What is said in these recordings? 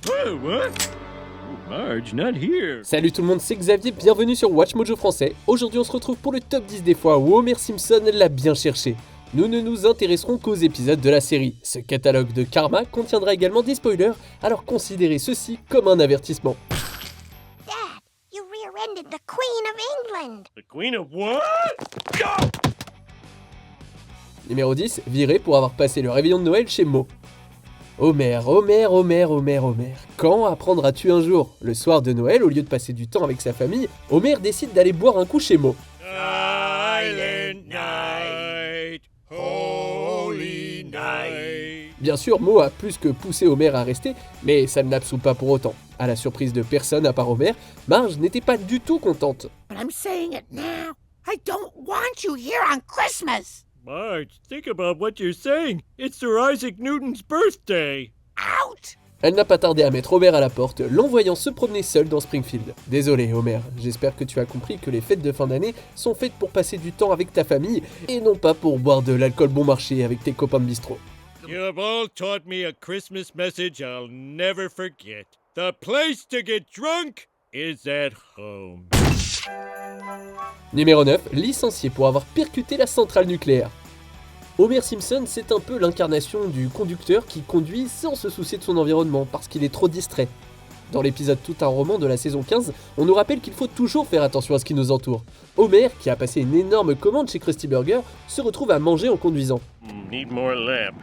Oh, what? Oh, Marge, not here. Salut tout le monde, c'est Xavier, bienvenue sur WatchMojo français. Aujourd'hui on se retrouve pour le top 10 des fois où Homer Simpson l'a bien cherché. Nous ne nous intéresserons qu'aux épisodes de la série. Ce catalogue de karma contiendra également des spoilers, alors considérez ceci comme un avertissement. Dad, you rear-ended the Queen of England. The Queen of what? Numéro 10, viré pour avoir passé le réveillon de Noël chez Mo. Homer, quand apprendras-tu un jour? Le soir de Noël, au lieu de passer du temps avec sa famille, Homer décide d'aller boire un coup chez Mo. Silent night, holy night. Bien sûr, Mo a plus que poussé Homer à rester, mais ça ne l'absout pas pour autant. À la surprise de personne à part Homer, Marge n'était pas du tout contente. But I'm saying it now. I don't want you here on Christmas. Marge, think about what you're saying. It's Sir Isaac Newton's birthday. Out! Elle n'a pas tardé à mettre Homer à la porte, l'envoyant se promener seul dans Springfield. Désolé Homer, j'espère que tu as compris que les fêtes de fin d'année sont faites pour passer du temps avec ta famille et non pas pour boire de l'alcool bon marché avec tes copains de bistrot. You have all taught me a Christmas message I'll never forget. The place to get drunk is at home. Numéro 9, licencié pour avoir percuté la centrale nucléaire. Homer Simpson, c'est un peu l'incarnation du conducteur qui conduit sans se soucier de son environnement parce qu'il est trop distrait. Dans l'épisode Tout un roman de la saison 15, on nous rappelle qu'il faut toujours faire attention à ce qui nous entoure. Homer, qui a passé une énorme commande chez Krusty Burger, se retrouve à manger en conduisant. Need more lamp.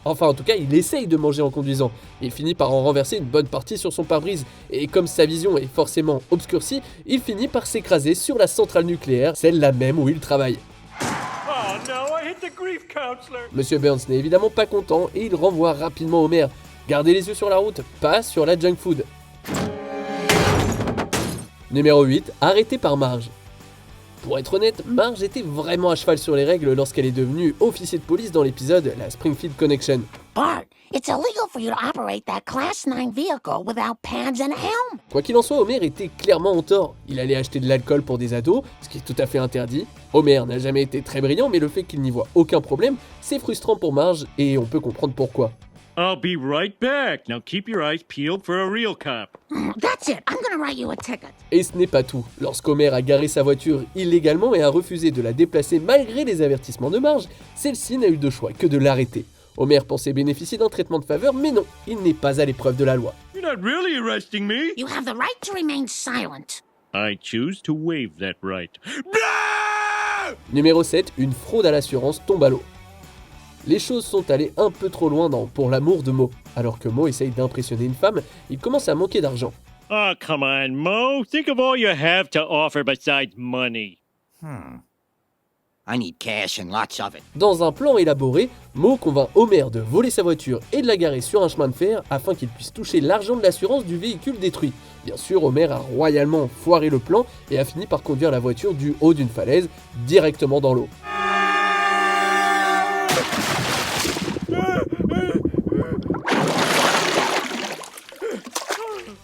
Enfin, en tout cas, il essaye de manger en conduisant. Il finit par en renverser une bonne partie sur son pare-brise. Et comme sa vision est forcément obscurcie, il finit par s'écraser sur la centrale nucléaire, celle-là même où il travaille. Oh no, I hit the grief counselor. Monsieur Burns n'est évidemment pas content et il renvoie rapidement Homer. Gardez les yeux sur la route, pas sur la junk food. Numéro 8, arrêté par Marge. Pour être honnête, Marge était vraiment à cheval sur les règles lorsqu'elle est devenue officier de police dans l'épisode La Springfield Connection. Bart, it's illegal for you to operate that Class 9 vehicle without pads and a helm. Quoi qu'il en soit, Homer était clairement en tort. Il allait acheter de l'alcool pour des ados, ce qui est tout à fait interdit. Homer n'a jamais été très brillant, mais le fait qu'il n'y voit aucun problème, c'est frustrant pour Marge et on peut comprendre pourquoi. I'll be right back. Now keep your eyes peeled for a real cop. That's it. I'm gonna write you a ticket. Et ce n'est pas tout. Lorsqu'Homer a garé sa voiture illégalement et a refusé de la déplacer malgré les avertissements de Marge, celle-ci n'a eu de choix que de l'arrêter. Homer pensait bénéficier d'un traitement de faveur, mais non, il n'est pas à l'épreuve de la loi. You're not really arresting me. You have the right to remain silent. I choose to waive that right. Numéro 7, une fraude à l'assurance tombe à l'eau. Les choses sont allées un peu trop loin Pour l'amour de Mo. Alors que Mo essaye d'impressionner une femme, il commence à manquer d'argent. Oh, come on, Mo. Think of all you have to offer besides money. I need cash and lots of it. Dans un plan élaboré, Mo convainc Homer de voler sa voiture et de la garer sur un chemin de fer afin qu'il puisse toucher l'argent de l'assurance du véhicule détruit. Bien sûr, Homer a royalement foiré le plan et a fini par conduire la voiture du haut d'une falaise directement dans l'eau.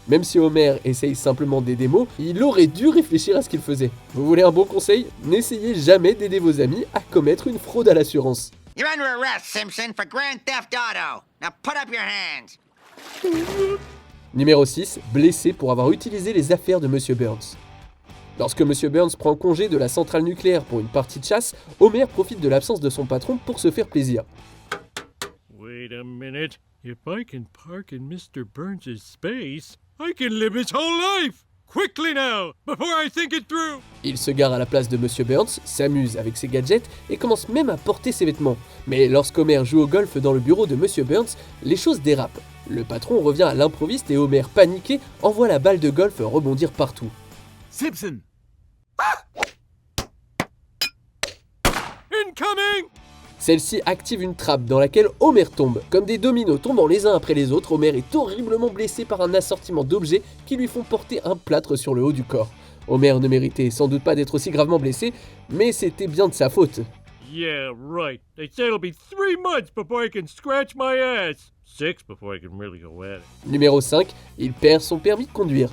Même si Homer essaye simplement d'aider Mo, il aurait dû réfléchir à ce qu'il faisait. Vous voulez un bon conseil? N'essayez jamais d'aider vos amis à commettre une fraude à l'assurance. You're under arrest, Simpson, for grand theft auto. Now put up your hands. Numéro 6, blessé pour avoir utilisé les affaires de Monsieur Burns. Lorsque Monsieur Burns prend congé de la centrale nucléaire pour une partie de chasse, Homer profite de l'absence de son patron pour se faire plaisir. Wait a minute. If I can park in Mr. Burns' space, I can live his whole life! Quickly now, before I think it through! Il se gare à la place de Monsieur Burns, s'amuse avec ses gadgets et commence même à porter ses vêtements. Mais lorsqu'Homer joue au golf dans le bureau de Monsieur Burns, les choses dérapent. Le patron revient à l'improviste et Homer, paniqué, envoie la balle de golf rebondir partout. Simpson! Incoming! Celle-ci active une trappe dans laquelle Homer tombe. Comme des dominos tombant les uns après les autres, Homer est horriblement blessé par un assortiment d'objets qui lui font porter un plâtre sur le haut du corps. Homer ne méritait sans doute pas d'être aussi gravement blessé, mais c'était bien de sa faute. Yeah, right. They say it'll be 3 months before I can scratch my ass. 6 before I can really go at it. Numéro 5, il perd son permis de conduire.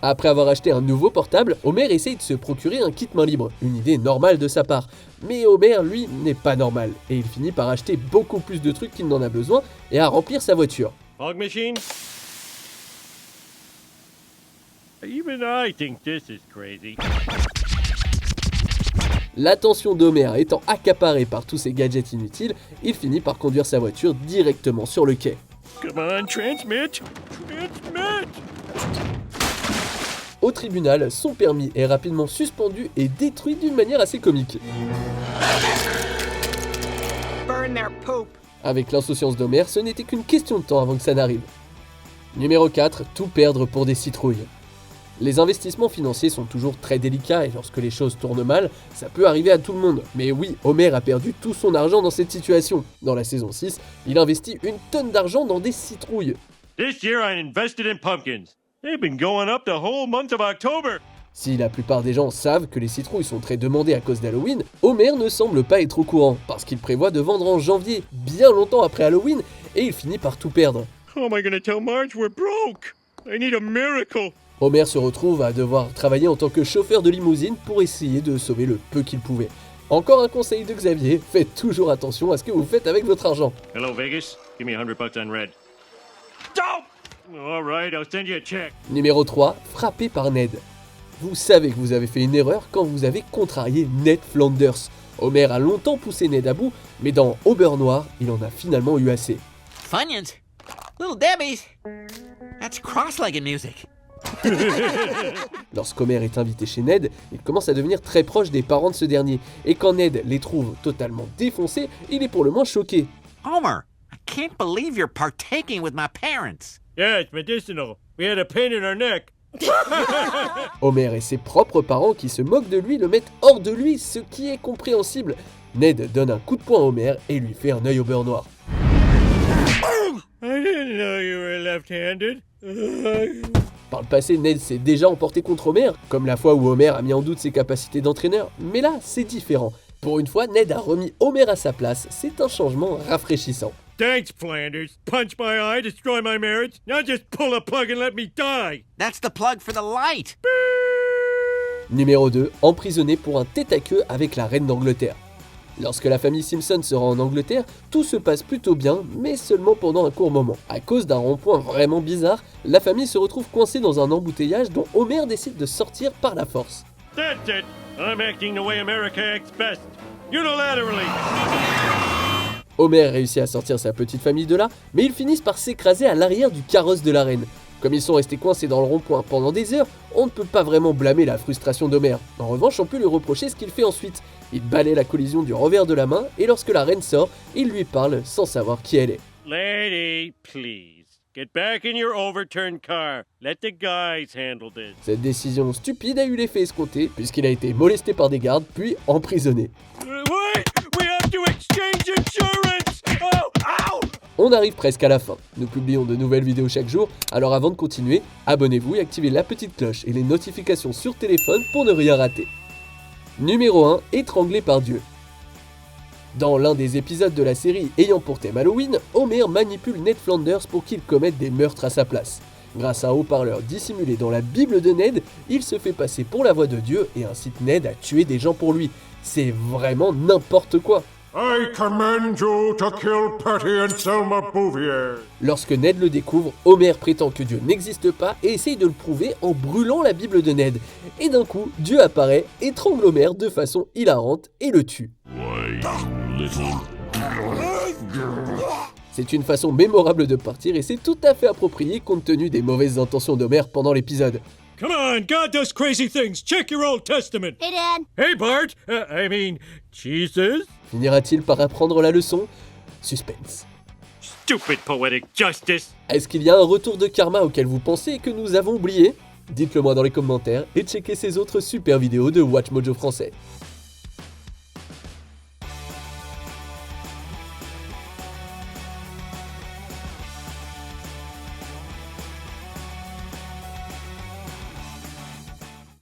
Après avoir acheté un nouveau portable, Homer essaye de se procurer un kit main libre, une idée normale de sa part. Mais Homer, lui, n'est pas normal, et il finit par acheter beaucoup plus de trucs qu'il n'en a besoin et à remplir sa voiture. Fog machine? Even I think this is crazy. L'attention d'Homer étant accaparée par tous ces gadgets inutiles, il finit par conduire sa voiture directement sur le quai. Come on, transmit! Transmit! Au tribunal, son permis est rapidement suspendu et détruit d'une manière assez comique. Burn their poop. Avec l'insouciance d'Homer, ce n'était qu'une question de temps avant que ça n'arrive. Numéro 4, tout perdre pour des citrouilles. Les investissements financiers sont toujours très délicats et lorsque les choses tournent mal, ça peut arriver à tout le monde. Mais oui, Homer a perdu tout son argent dans cette situation. Dans la saison 6, il investit une tonne d'argent dans des citrouilles. This year I invested in pumpkins. They've been going up the whole month of October. Si la plupart des gens savent que les citrouilles sont très demandées à cause d'Halloween, Homer ne semble pas être au courant, parce qu'il prévoit de vendre en janvier, bien longtemps après Halloween, et il finit par tout perdre. How am I gonna tell Marge we're broke? I need a miracle. Homer se retrouve à devoir travailler en tant que chauffeur de limousine pour essayer de sauver le peu qu'il pouvait. Encore un conseil de Xavier, faites toujours attention à ce que vous faites avec votre argent. Hello, Vegas. Give me $100 on red. Don't! All right, I'll send you a check. Numéro 3, frappé par Ned. Vous savez que vous avez fait une erreur quand vous avez contrarié Ned Flanders. Homer a longtemps poussé Ned à bout, mais dans Au beurre noir, il en a finalement eu assez. Funyuns? Little Debbie's? That's cross-legged music. Lorsqu'Homer est invité chez Ned, il commence à devenir très proche des parents de ce dernier, et quand Ned les trouve totalement défoncés, il est pour le moins choqué. Homer, I can't believe you're partaking with my parents. Yeah, it's medicinal. We had a pain in our neck. Homer et ses propres parents qui se moquent de lui le mettent hors de lui, ce qui est compréhensible. Ned donne un coup de poing à Homer et lui fait un œil au beurre noir. I didn't know you were left-handed. Par le passé, Ned s'est déjà emporté contre Homer, comme la fois où Homer a mis en doute ses capacités d'entraîneur, mais là, c'est différent. Pour une fois, Ned a remis Homer à sa place, c'est un changement rafraîchissant. Thanks, Flanders. Punch my eye, destroy my marriage. Now just pull a plug and let me die. That's the plug for the light. Numéro 2, emprisonné pour un tête-à-queue avec la reine d'Angleterre. Lorsque la famille Simpson se rend en Angleterre, tout se passe plutôt bien, mais seulement pendant un court moment. À cause d'un rond-point vraiment bizarre, la famille se retrouve coincée dans un embouteillage dont Homer décide de sortir par la force. That's it. I'm acting the way America acts best. Unilaterally. Homer réussit à sortir sa petite famille de là, mais ils finissent par s'écraser à l'arrière du carrosse de la reine. Comme ils sont restés coincés dans le rond-point pendant des heures, on ne peut pas vraiment blâmer la frustration d'Homer. En revanche, on peut lui reprocher ce qu'il fait ensuite. Il balaie la collision du revers de la main, et lorsque la reine sort, il lui parle sans savoir qui elle est. Lady, please. Get back in your overturned car. Let the guys handle this. Cette décision stupide a eu l'effet escompté, puisqu'il a été molesté par des gardes, puis emprisonné. Wait! We have to exchange insurance! Oh! Ow! On arrive presque à la fin. Nous publions de nouvelles vidéos chaque jour, alors avant de continuer, abonnez-vous et activez la petite cloche et les notifications sur téléphone pour ne rien rater. Numéro 1, étranglé par Dieu. Dans l'un des épisodes de la série ayant pour thème Halloween, Homer manipule Ned Flanders pour qu'il commette des meurtres à sa place. Grâce à un haut-parleur dissimulé dans la Bible de Ned, il se fait passer pour la voix de Dieu et incite Ned à tuer des gens pour lui. C'est vraiment n'importe quoi. I command you to kill Patty and Selma Bouvier. Lorsque Ned le découvre, Homer prétend que Dieu n'existe pas et essaye de le prouver en brûlant la Bible de Ned. Et d'un coup, Dieu apparaît, étrangle Homer de façon hilarante et le tue. C'est une façon mémorable de partir et c'est tout à fait approprié compte tenu des mauvaises intentions d'Homer pendant l'épisode. Come on, God does crazy things. Check your Old Testament. Hey, Dad. Hey, Bart. Jesus? Finira-t-il par apprendre la leçon? Suspense. Stupid poetic justice. Est-ce qu'il y a un retour de karma auquel vous pensez et que nous avons oublié? Dites-le moi dans les commentaires et checkez ces autres super vidéos de WatchMojo français.